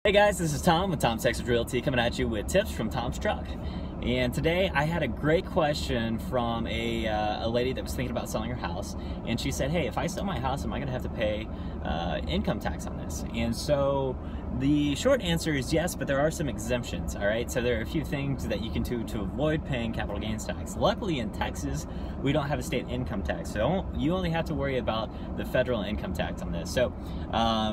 Hey guys, this is Tom with Tom's Texas Realty coming at you with tips from Tom's Truck. And today I had a great question from a lady that was thinking about selling her house, and she said, hey, if I sell my house, am I going to have to pay income tax on this? And so the short answer is yes, but there are some exemptions, all right? So there are a few things that you can do to avoid paying capital gains tax. Luckily in Texas, we don't have a state income tax, so you only have to worry about the federal income tax on this. So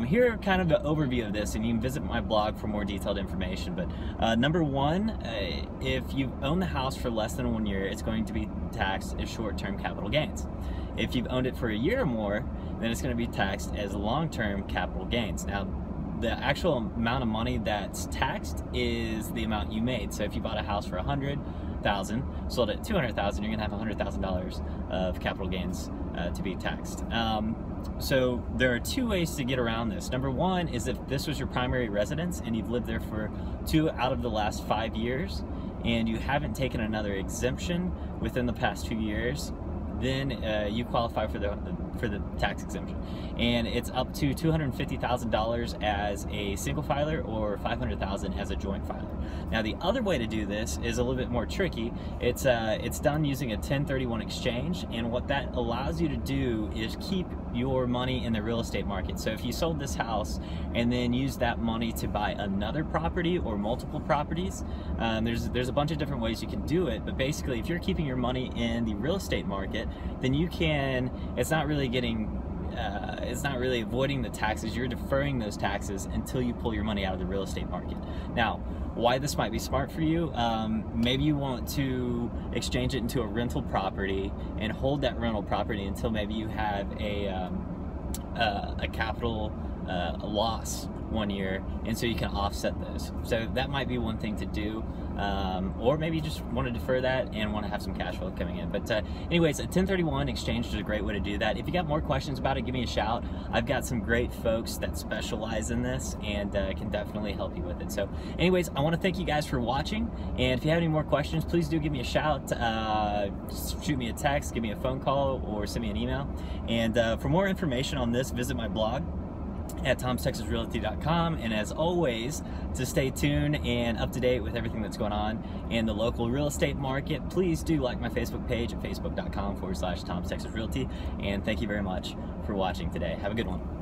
here are kind of the overview of this, and you can visit my blog for more detailed information. But number one, if you've owned the house for less than 1 year, it's going to be taxed as short-term capital gains. If you've owned it for a year or more, then it's going to be taxed as long-term capital gains. Now, the actual amount of money that's taxed is the amount you made. So if you bought a house for $100,000, sold it at $200,000, you're going to have $100,000 of capital gains to be taxed. So there are two ways to get around this. Number one is if this was your primary residence and you've lived there for 2 out of the last 5 years and you haven't taken another exemption within the past 2 years, then you qualify for the tax exemption. And it's up to $250,000 as a single filer or $500,000 as a joint filer. Now the other way to do this is a little bit more tricky. It's done using a 1031 exchange, and what that allows you to do is keep your money in the real estate market. So if you sold this house and then use that money to buy another property or multiple properties, there's a bunch of different ways you can do it, but basically if you're keeping your money in the real estate market, then you can, it's not really avoiding the taxes, you're deferring those taxes until you pull your money out of the real estate market. Now, why this might be smart for you, maybe you want to exchange it into a rental property and hold that rental property until maybe you have a capital loss 1 year, and so you can offset those. So that might be one thing to do, or maybe you just want to defer that and want to have some cash flow coming in. But anyways, a 1031 exchange is a great way to do that. If you got more questions about it, give me a shout. I've got some great folks that specialize in this and can definitely help you with it. So anyways, I want to thank you guys for watching, and if you have any more questions, please do give me a shout. Just shoot me a text, give me a phone call, or send me an email. And for more information on this, visit my blog at tomstexasrealty.com. And as always, to stay tuned and up to date with everything that's going on in the local real estate market, please do like my Facebook page at facebook.com/TomsTexasRealty. And thank you very much for watching today. Have a good one.